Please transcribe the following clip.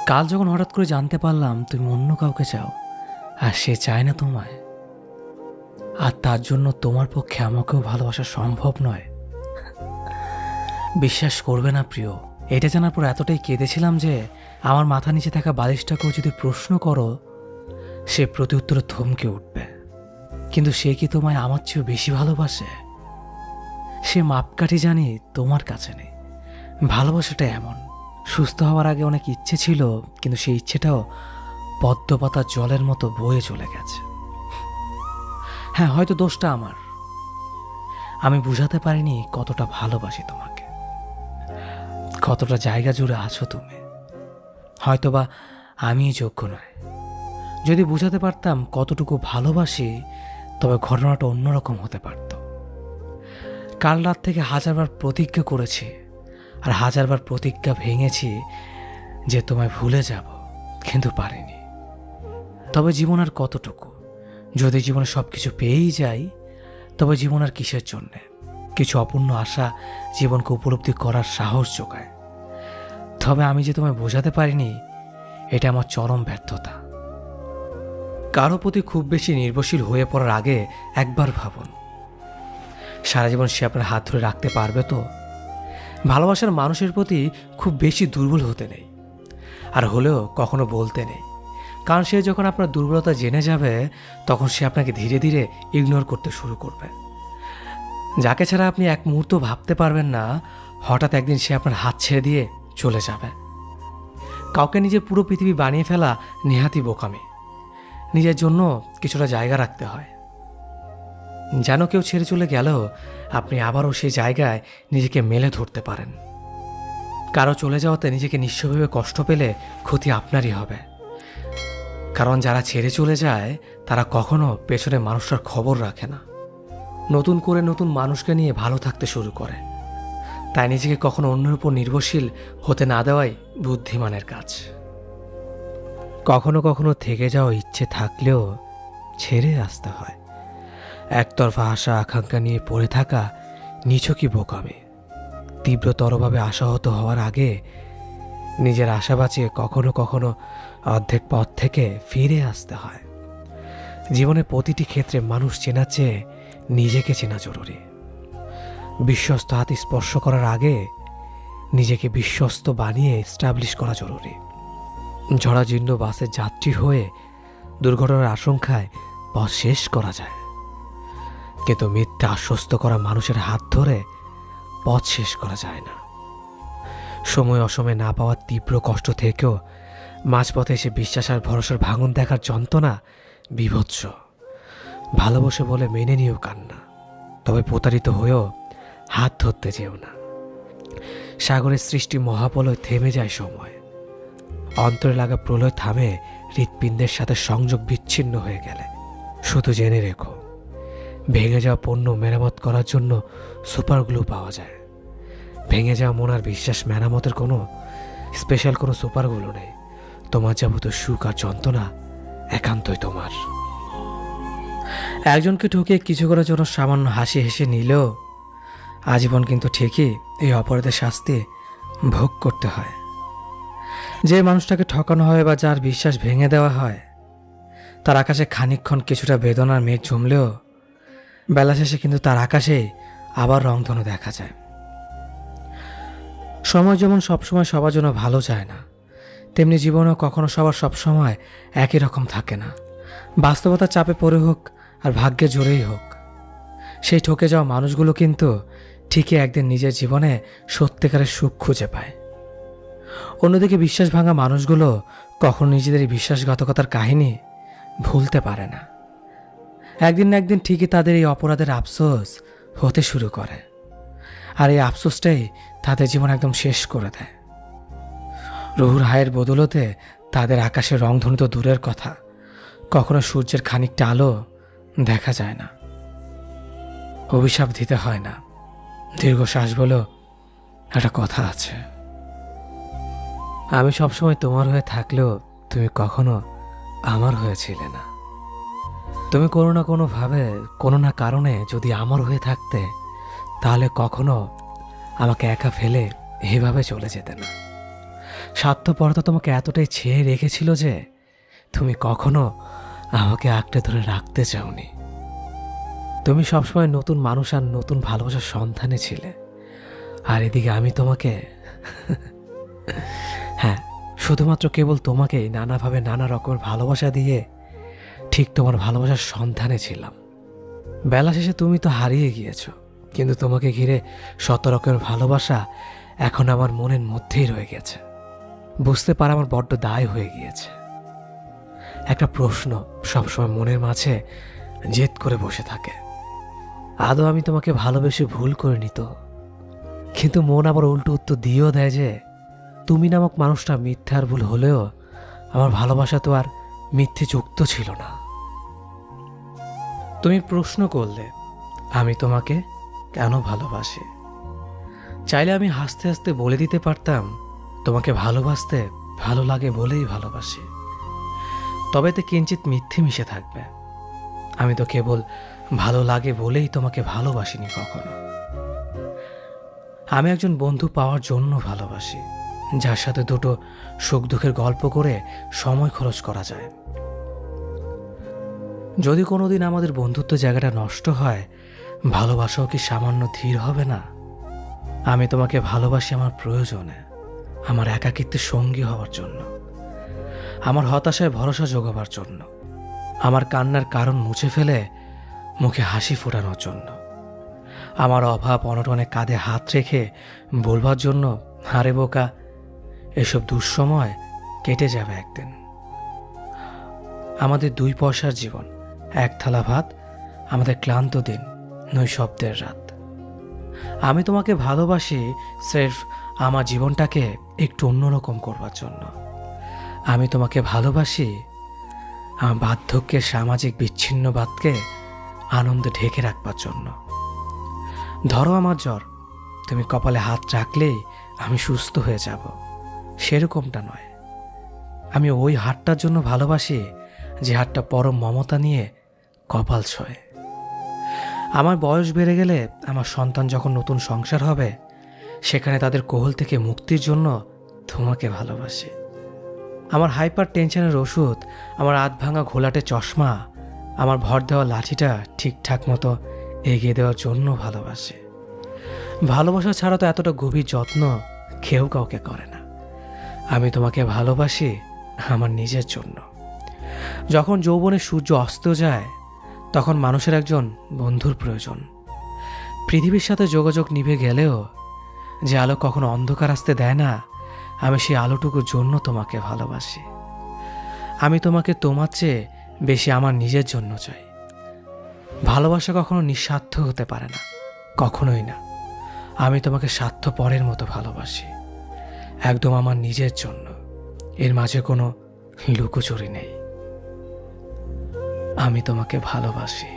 কাল যখন হঠাৎ করে জানতে পারলাম তুমি অন্য কাউকে চাও আর সে চায় না তোমায়, আর তার জন্য তোমার পক্ষে আমাকেও ভালোবাসা সম্ভব নয়, বিশ্বাস করবে না প্রিয়, এটা জানার পর এতটাই কেঁদেছিলাম যে আমার মাথা নিচে থাকা বালিশটাকেও যদি প্রশ্ন করো সে প্রত্যুত্তরে থমকে উঠবে। কিন্তু সে কি তোমায় আমার চেয়েও বেশি ভালোবাসে? সে মাপকাঠি জানি তোমার কাছে নেই। ভালোবাসাটা এমন, সুস্থ হওয়ার আগে অনেক ইচ্ছে ছিল, কিন্তু সেই ইচ্ছেটাও পদ্মপাতা জলের মতো বয়ে চলে গেছে। হ্যাঁ, হয়তো দোষটা আমার, আমি বুঝাতে পারিনি কতটা ভালোবাসি তোমাকে, কতটা জায়গা জুড়ে আছো তুমি। হয়তোবা আমিই যোগ্য নয়। যদি বুঝাতে পারতাম কতটুকু ভালোবাসি, তবে ঘটনাটা অন্যরকম হতে পারত। কাল রাত থেকে হাজারবার প্রতিজ্ঞা করেছি, আর হাজারবার প্রতিজ্ঞা ভেঙেছি যে তোমায় ভুলে যাব, কিন্তু পারিনি। তবে জীবন আর কতটুকু? যদি জীবনে সব কিছু পেয়েই যাই, তবে জীবন আর কিসের জন্যে? কিছু অপূর্ণ আশা জীবনকে উপলব্ধি করার সাহস যোগায়। তবে আমি যে তোমায় বোঝাতে পারিনি, এটা আমার চরম ব্যর্থতা। কারো প্রতি খুব বেশি নির্ভরশীল হয়ে পড়ার আগে একবার ভাবুন, সারা জীবন সে আপনার হাত ধরে রাখতে পারবে তো? ভালোবাসার মানুষের প্রতি খুব বেশি দুর্বল হতে নেই, আর হলেও কখনো বলতে নেই, কারণ সে যখন আপনার দুর্বলতা জেনে যাবে তখন সে আপনাকে ধীরে ধীরে ইগনোর করতে শুরু করবে। যাকে ছাড়া আপনি এক মুহূর্ত ভাবতে পারবেন না, হঠাৎ একদিন সে আপনার হাত ছেড়ে দিয়ে চলে যাবে। কাউকে নিজের পুরো পৃথিবী বানিয়ে ফেলা নেহাতি বোকামি। নিজের জন্য কিছুটা জায়গা রাখতে হয়, যেন কেউ ছেড়ে চলে গেলেও আপনি আবারও সেই জায়গায় নিজেকে মেলে ধরতে পারেন। কারো চলে যাওয়াতে নিজেকে নিঃস্ব ভেবে কষ্ট পেলে ক্ষতি আপনারই হবে, কারণ যারা ছেড়ে চলে যায় তারা কখনো পেছনে মানুষটার খবর রাখে না, নতুন করে নতুন মানুষকে নিয়ে ভালো থাকতে শুরু করে। তাই নিজেকে কখনো অন্যের উপর নির্ভরশীল হতে না দেওয়াই বুদ্ধিমানের কাজ। কখনো কখনো থেকে যাওয়া ইচ্ছে থাকলেও ছেড়ে আসতে হয়। একতরফা আশা আকাঙ্ক্ষা নিয়ে পড়ে থাকা নিছকই বোকামি। তীব্রতরভাবে আশাহত হওয়ার আগে নিজের আশা বাঁচিয়ে কখনো কখনো অর্ধেক পথ থেকে ফিরে আসতে হয়। জীবনের প্রতিটি ক্ষেত্রে মানুষ চেনা চেয়ে নিজেকে চেনা জরুরি। বিশ্বস্ত হাত স্পর্শ করার আগে নিজেকে বিশ্বস্ত বানিয়ে এস্টাবলিশ করা জরুরি। ঝড়াজীর্ণ বাসের যাত্রী হয়ে দুর্ঘটনার আশঙ্কায় পথ শেষ করা যায়, কিন্তু মিথ্যা আশ্বস্ত করা মানুষের হাত ধরে পথ শেষ করা যায় না। সময় অসময়ে না পাওয়ার তীব্র কষ্ট থেকেও মাঝপথে এসে বিশ্বাস আর ভরসার ভাঙন দেখার যন্ত্রণা বীভৎস। ভালোবাসে বলে মেনে নিও কান্না, তবে প্রতারিত হয়েও হাত ধরতে যেও না। সাগরের সৃষ্টি মহাপ্রলয় থেমে যায় সময়, অন্তরে লাগা প্রলয় থামে হৃৎপিণ্ডের সাথে সংযোগ বিচ্ছিন্ন হয়ে গেলে। শুধু জেনে রেখো, ভেঙে যাওয়া পণ্য মেরামত করার জন্য সুপারগ্লু পাওয়া যায়। ভেঙে যাওয়া মন আর বিশ্বাস মেরামতের কোনো স্পেশাল কোনো সুপারগ্লু নেই। তোমার যাবতীয় সুখ আর যন্ত্রণা একান্তই তোমার। একজনকে ঠকিয়ে কিছু করার জন্য সামান্য হাসি হেসে নিলেও আজীবন কিন্তু ঠিকই এই অপরাধের শাস্তি ভোগ করতে হয়। যে মানুষটাকে ঠকানো হয় বা যার বিশ্বাস ভেঙে দেওয়া হয়, তার আকাশে খানিকক্ষণ কিছুটা বেদনার মেঘ জমলেও বেলা শেষে কিন্তু তার আকাশেই আবার রংধনু দেখা যায়। সময় যেমন সবসময় সবার জন্য ভালো যায় না, তেমনি জীবনেও কখনো সবার সবসময় একই রকম থাকে না। বাস্তবতার চাপে পড়ে হোক আর ভাগ্যে জোরেই হোক, সেই ঠকে যাওয়া মানুষগুলো কিন্তু ঠিকই একদিন নিজের জীবনে সত্যিকারের সুখ খুঁজে পায়। অন্যদিকে বিশ্বাস ভাঙা মানুষগুলো কখনো নিজেদের এই বিশ্বাসঘাতকতার কাহিনী ভুলতে পারে না। একদিন না একদিন ঠিকই তাদের এই অপরাধের আফসোস হতে শুরু করে, আর এই আফসোসটাই তাদের জীবন একদম শেষ করে দেয়। রুহুর হায়ের বদলতে তাদের আকাশের রংধনু তো দূরের কথা, কখনো সূর্যের খানিকটা আলো দেখা যায় না। অভিশাপ দিতে হয় না, দীর্ঘশ্বাস বলেও একটা কথা আছে। আমি সবসময় তোমার হয়ে থাকলেও তুমি কখনো আমার হয়েছিলে না। তুমি কোনো না কোনোভাবে কোনো না কারণে যদি আমার হয়ে থাকতে, তাহলে কখনো আমাকে একা ফেলে এভাবে চলে যেতে না। স্বার্থপরতা তোমাকে এতটাই ছেয়ে রেখেছিল যে তুমি কখনো আমাকে আঁকড়ে ধরে রাখতে চাওনি। তুমি সবসময় নতুন মানুষ আর নতুন ভালোবাসার সন্ধানে ছিলে, আর এদিকে আমি তোমাকে হ্যাঁ, শুধুমাত্র কেবল তোমাকেই নানাভাবে নানা রকমের ভালোবাসা দিয়ে ঠিক তোমার ভালোবাসার সন্ধানে ছিলাম। বেলা শেষে তুমি তো হারিয়ে গিয়েছো, কিন্তু তোমাকে ঘিরে শত রকমের ভালোবাসা এখন আমার মনের মধ্যেই রয়ে গেছে। বুঝতে পারা আমার বড্ড দায় হয়ে গিয়েছে। একটা প্রশ্ন সবসময় মনের মাঝে জেদ করে বসে থাকে, আদৌ আমি তোমাকে ভালোবেসে ভুল করিনি তো? কিন্তু মন আবার উল্টো উত্তর দিয়েও দেয় যে তুমি নামক মানুষটা মিথ্যার ভুল হলেও আমার ভালোবাসা তো আর মিথ্যে যুক্ত ছিল না। তুমি প্রশ্ন করলে আমি তোমাকে কেন ভালোবাসি। চাইলে আমি হাসতে হাসতে বলে দিতে পারতাম তোমাকে ভালোবাসতে ভালো লাগে বলেই ভালোবাসি। তবে এতে কিঞ্চিত মিথ্যে মিশে থাকবে। আমি তো কেবল ভালো লাগে বলেই তোমাকে ভালোবাসিনি কখনো। আমি একজন বন্ধু পাওয়ার জন্য ভালোবাসি, যার সাথে দুটো সুখ দুঃখের গল্প করে সময় খরচ করা যায়। যদি কোনোদিন আমাদের বন্ধুত্ব জায়গাটা নষ্ট হয়, ভালোবাসাও কি সামান্য ধীর হবে না? আমি তোমাকে ভালোবাসি আমার প্রয়োজনে, আমার একাকিত্বের সঙ্গী হওয়ার জন্য, আমার হতাশায় ভরসা জোগাবার জন্য, আমার কান্নার কারণ মুছে ফেলে মুখে হাসি ফোটানোর জন্য, আমার অভাব অনটনে কাঁধে হাত রেখে বলবার জন্য, আরে বোকা, এসব দুঃসময় কেটে যাবে একদিন। আমাদের 2 পয়সার জীবন, এক থালা ভাত, আমাদের ক্লান্ত দিন, নৈশব্দের রাত। আমি তোমাকে ভালোবাসি স্রেফ আমার জীবনটাকে একটু অন্যরকম করবার জন্য। আমি তোমাকে ভালোবাসি আমার বার্ধক্যের সামাজিক বিচ্ছিন্নবাদকে আনন্দে ঢেকে রাখবার জন্য। ধরো আমার জ্বর, তুমি কপালে হাত রাখলেই আমি সুস্থ হয়ে যাব, সেরকমটা নয়। আমি ওই হাতটার জন্য ভালোবাসি যে হাতটা পরম মমতা নিয়ে কপাল ছোঁয়। আমার বয়স বেড়ে গেলে আমার সন্তান যখন নতুন সংসার হবে, সেখানে তাদের কোহল থেকে মুক্তির জন্য তোমাকে ভালোবাসি। আমার হাইপার টেনশনের ওষুধ, আমার আধ ভাঙা ঘোলাটে চশমা, আমার ভর দেওয়া লাঠিটা ঠিকঠাক মতো এগিয়ে দেওয়ার জন্য ভালোবাসি। ভালোবাসা ছাড়া তো এতটা গভীর যত্ন কেউ কাউকে করে না। আমি তোমাকে ভালোবাসি আমার নিজের জন্য। যখন যৌবনের সূর্য অস্ত যায়, তখন মানুষের একজন বন্ধুর প্রয়োজন। পৃথিবীর সাথে যোগাযোগ নিভে গেলেও যে আলো কখনো অন্ধকার আসতে দেয় না, আমি সেই আলোটুকুর জন্য তোমাকে ভালোবাসি। আমি তোমাকে তোমার চেয়ে বেশি আমার নিজের জন্য চাই। ভালোবাসা কখনো নিঃস্বার্থ হতে পারে না, কখনোই না। আমি তোমাকে স্বার্থপরের মতো ভালোবাসি, একদম আমার নিজের জন্য। এর মাঝে কোনো লুকোচুরি নেই। আমি তোমাকে ভালোবাসি।